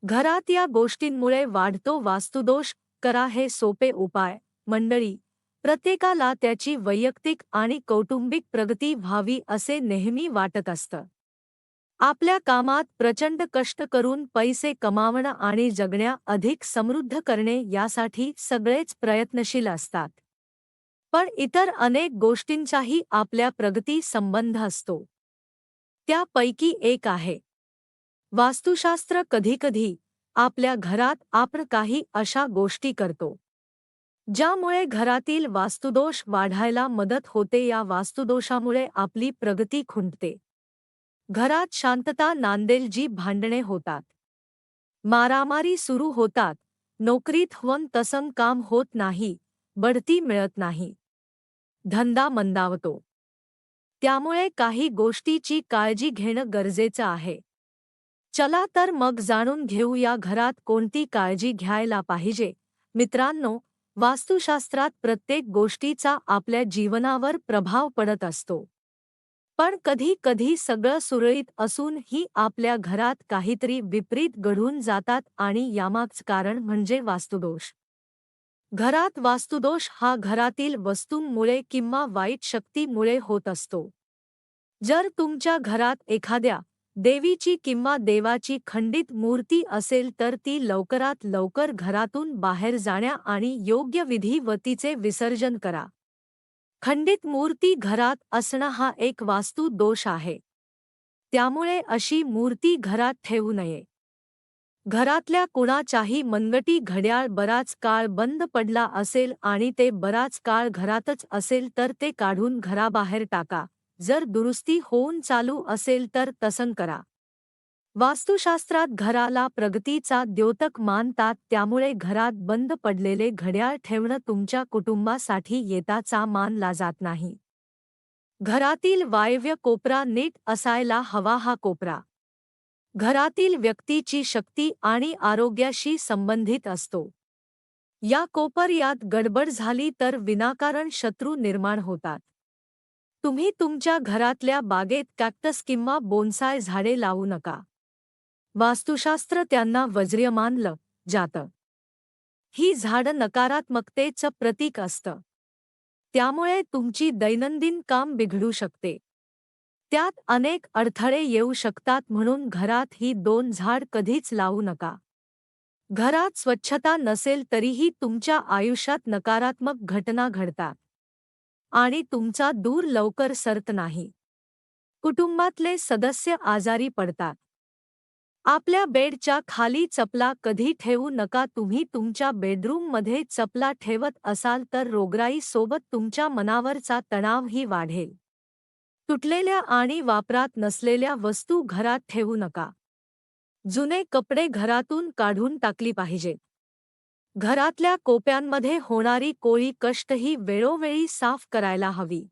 घरात या गोष्टींमुळे वाढतो वास्तुदोष. करा हे सोपे उपाय. मंडळी, प्रत्येकाला त्याची वैयक्तिक आणि कौटुंबिक प्रगती व्हावी असे नेहमी वाटत असतं. आपल्या कामात प्रचंड कष्ट करून पैसे कमावणं आणि जगण्या अधिक समृद्ध करणे यासाठी सगळेच प्रयत्नशील असतात. पण इतर अनेक गोष्टींचाही आपल्या प्रगती संबंध असतो. त्यापैकी एक आहे वास्तुशास्त्र. कधीकधी आपल्या घरात आपण काही अशा गोष्टी करतो ज्यामुळे घरातील वास्तुदोष वाढायला मदत होते. या वास्तुदोषामुळे आपली प्रगती खुंटते. घरात शांतता नांदेल जी भांडणे होतात, मारामारी सुरू होतात, नोकरीत हवं तसं काम होत नाही, बढती मिळत नाही, धंदा मंदावतो. त्यामुळे काही गोष्टीची काळजी घेणं गरजेचं आहे. चला तर मग जाणून घेऊया घरात कोणती काळजी घ्यायला पाहिजे. मित्रांनो, वास्तुशास्त्रात प्रत्येक गोष्टीचा आपल्या जीवनावर प्रभाव पडत असतो. पण कधी कधी सगळं सुरळीत असूनही आपल्या घरात काहीतरी विपरीत घडून जातात आणि यामागचं कारण म्हणजे वास्तुदोष. घरात वास्तुदोष हा घरातील वस्तूंमुळे किंवा वाईट शक्तीमुळे होत असतो. जर तुमच्या घरात एखाद्या देवीची किंवा देवाची खंडित मूर्ती असेल तर ती लवकरात लवकर घरातून बाहेर जाण्या आणि योग्य विधी व तिचे विसर्जन करा. खंडित मूर्ती घरात असणं हा एक वास्तू दोष आहे. त्यामुळे अशी मूर्ती घरात ठेवू नये. घरातल्या कुणाच्याही मनगटी घड्याळ बराच काळ बंद पडला असेल आणि ते बराच काळ घरातच असेल तर ते काढून घराबाहेर टाका. जर दुरुस्ती होऊन चालू असेल तर तसं करा. वास्तुशास्त्रात घराला प्रगतीचा द्योतक मानतात. त्यामुळे घरात बंद पडलेले घड्याळ ठेवणं तुमच्या कुटुंबासाठी येताचा मानला जात नाही. घरातील वायव्य कोपरा नीट असायला हवा. हा कोपरा घरातील व्यक्तीची शक्ती आणि आरोग्याशी संबंधित असतो. या कोपर्यात गडबड झाली तर विनाकारण शत्रू निर्माण होतात. तुम्ही तुमच्या घरातल्या बागेत कॅक्टस किंवा बोन्साय झाडे लावू नका. वास्तुशास्त्र त्यांना वज्र्य मानलं जातं. ही झाडं नकारात्मकतेचं प्रतीक असतं. त्यामुळे तुमची दैनंदिन काम बिघडू शकते. त्यात अनेक अडथळे येऊ शकतात. म्हणून घरात ही दोन झाड कधीच लावू नका. घरात स्वच्छता नसेल तरीही तुमच्या आयुष्यात नकारात्मक घटना घडतात आणि तुमचा दूर लवकर सरत नाही. कुटुंबातले सदस्य आजारी पडतात. आपल्या बेडच्या खाली चपला कधी ठेवू नका. तुम्ही तुमच्या बेडरूममध्ये चपला ठेवत असाल तर रोगराई सोबत तुमच्या मनावरचा तणावही वाढेल. तुटलेल्या आणि वापरात नसलेल्या वस्तू घरात ठेवू नका. जुने कपडे घरातून काढून टाकली पाहिजेत. घरातल्या कोप्यांमध्ये होणारी कोळी कष्टही वेळोवेळी साफ करायला हवी.